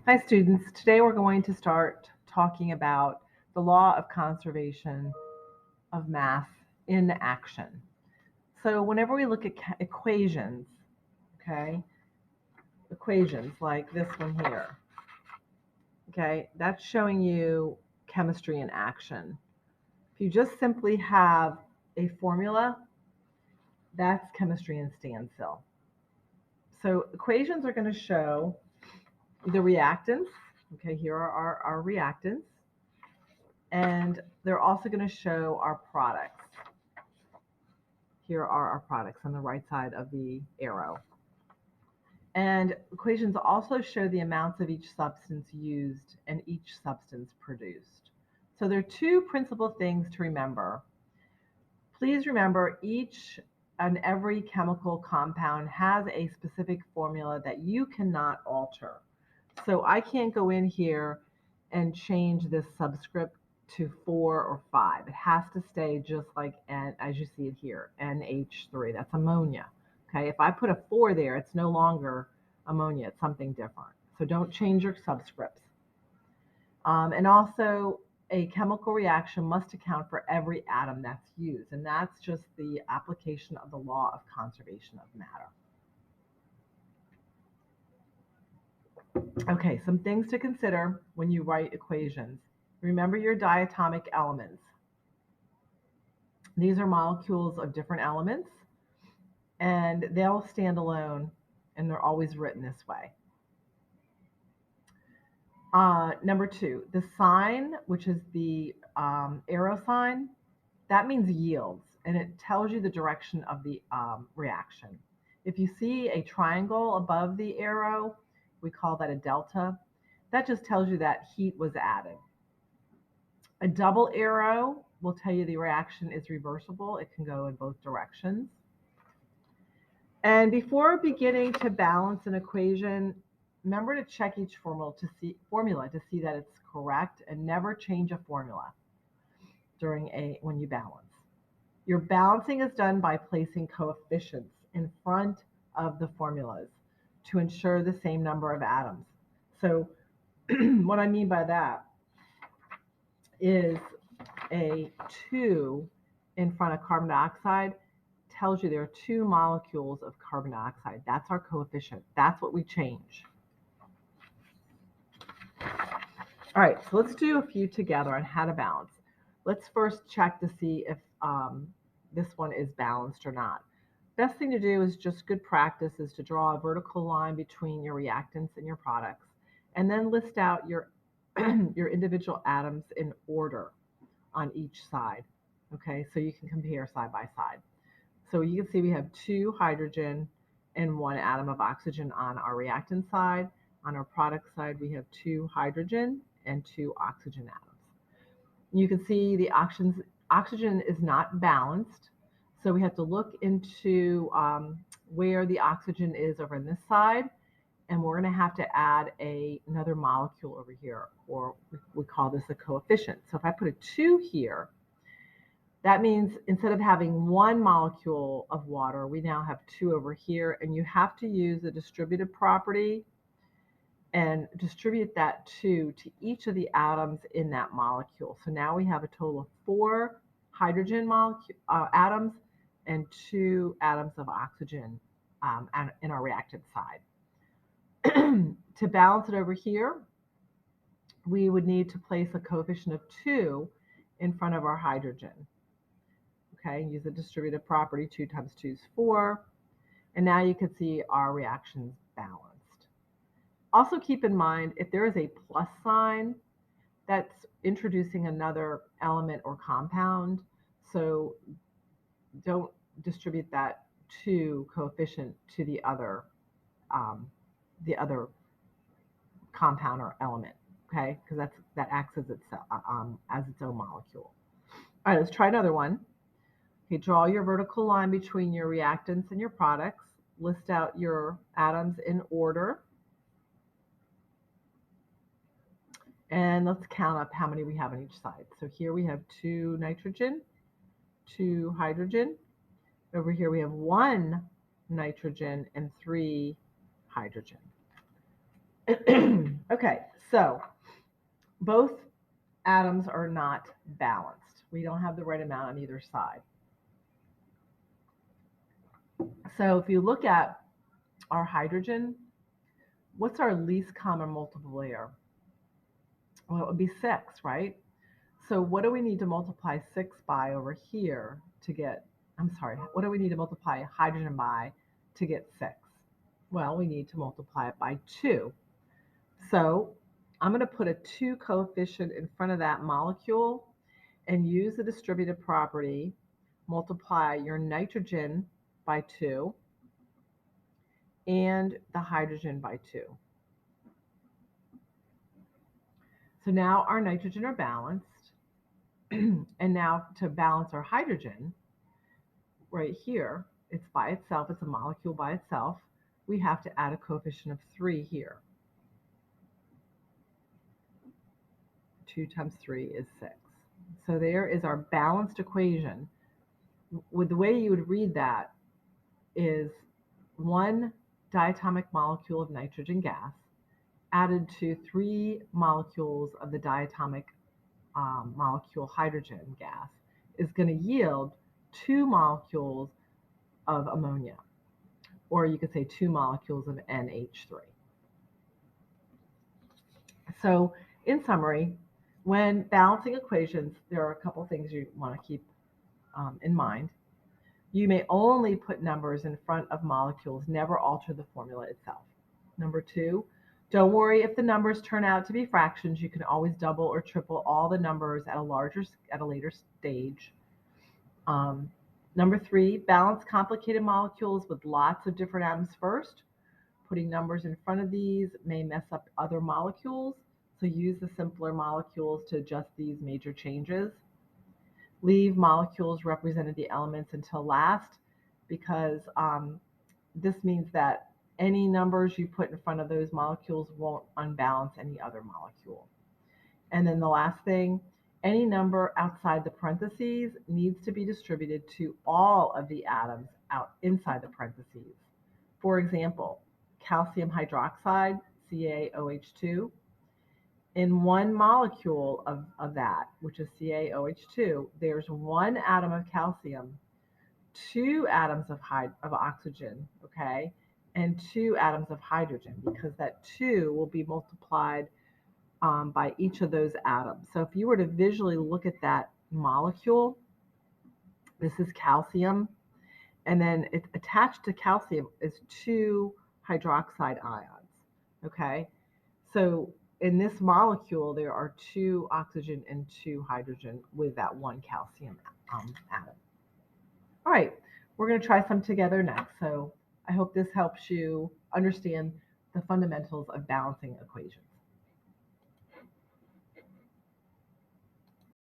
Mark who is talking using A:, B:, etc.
A: Hi students, today we're going to start talking about the law of conservation of mass in action. So whenever we look at equations, okay, equations like this one here, okay, that's showing you chemistry in action. If you just simply have a formula, that's chemistry in standstill. So equations are going to show the reactants. Okay, here are our reactants. And they're also going to show our products. Here are our products on the right side of the arrow. And equations also show the amounts of each substance used and each substance produced. So there are two principal things to remember. Please remember each and every chemical compound has a specific formula that you cannot alter. So I can't go in here and change this subscript to 4 or 5. It has to stay just like N, as you see it here, NH3. That's ammonia. Okay, if I put a 4 there, it's no longer ammonia. It's something different. So don't change your subscripts. And also, a chemical reaction must account for every atom that's used. And that's just the application of the law of conservation of matter. Okay, some things to consider when you write equations. Remember your diatomic elements. These are molecules of different elements, and they'll stand alone, and they're always written this way. Number 2, the sign, which is the arrow sign, that means yields, and it tells you the direction of the reaction. If you see a triangle above the arrow, we call that a delta. That just tells you that heat was added. A double arrow will tell you the reaction is reversible. It can go in both directions. And before beginning to balance an equation, remember to check each formula to see that it's correct, and never change a formula when you balance. Your balancing is done by placing coefficients in front of the formulas to ensure the same number of atoms. So what I mean by that is a 2 in front of carbon dioxide tells you there are 2 molecules of carbon dioxide. That's our coefficient. That's what we change. All right, so let's do a few together on how to balance. Let's first check to see if this one is balanced or not. Best thing to do is just good practice is to draw a vertical line between your reactants and your products, and then list out your your individual atoms in order on each side. Okay, so you can compare side by side. So you can see we have 2 hydrogen and 1 atom of oxygen on our reactant side. On our product side, we have 2 hydrogen and 2 oxygen atoms. You can see the oxygen is not balanced, so we have to look into where the oxygen is over on this side, and we're going to have to add another molecule over here, or we call this a coefficient. So if I put a 2 here, that means instead of having 1 molecule of water, we now have 2 over here, and you have to use the distributive property and distribute that 2 to each of the atoms in that molecule. So now we have a total of 4 hydrogen atoms and 2 atoms of oxygen in our reactant side. To balance it over here, we would need to place a coefficient of 2 in front of our hydrogen. Okay, use the distributive property, 2 times 2 is 4. And now you can see our reactions balanced. Also keep in mind, if there is a plus sign, that's introducing another element or compound. So don't distribute that 2 coefficient to the other compound or element, okay? Because that acts as its own molecule. All right, let's try another one. Okay, draw your vertical line between your reactants and your products. List out your atoms in order. And let's count up how many we have on each side. So here we have 2 nitrogen, 2 hydrogen. Over here we have 1 nitrogen and 3 hydrogen. Okay, so both atoms are not balanced. We don't have the right amount on either side. So if you look at our hydrogen, what's our least common multiple there? Well, it would be 6, right? So what do we need to multiply 6 by over here to get, I'm sorry, what do we need to multiply hydrogen by to get 6? Well, we need to multiply it by 2. So I'm going to put a 2 coefficient in front of that molecule and use the distributive property, multiply your nitrogen by 2 and the hydrogen by 2. So now our nitrogen are balanced. And now to balance our hydrogen, right here, it's by itself, it's a molecule by itself. We have to add a coefficient of 3 here. 2 times 3 is 6. So there is our balanced equation. With the way you would read that is 1 diatomic molecule of nitrogen gas added to 3 molecules of the diatomic molecule hydrogen gas is going to yield 2 molecules of ammonia, or you could say 2 molecules of NH3. So in summary, when balancing equations, there are a couple things you want to keep in mind. You may only put numbers in front of molecules, never alter the formula itself. Number 2, don't worry if the numbers turn out to be fractions. You can always double or triple all the numbers at a later stage. Number 3, balance complicated molecules with lots of different atoms first. Putting numbers in front of these may mess up other molecules, so use the simpler molecules to adjust these major changes. Leave molecules represented the elements until last, because this means that any numbers you put in front of those molecules won't unbalance any other molecule. And then the last thing, any number outside the parentheses needs to be distributed to all of the atoms out inside the parentheses. For example, calcium hydroxide, CaOH2, in one molecule of that, which is CaOH2, there's 1 atom of calcium, 2 atoms of oxygen, okay, and 2 atoms of hydrogen, because that 2 will be multiplied by each of those atoms. So if you were to visually look at that molecule, this is calcium, and then it's attached to calcium is 2 hydroxide ions, okay? So in this molecule, there are 2 oxygen and 2 hydrogen with that 1 calcium atom. All right, we're going to try some together next. So I hope this helps you understand the fundamentals of balancing equations.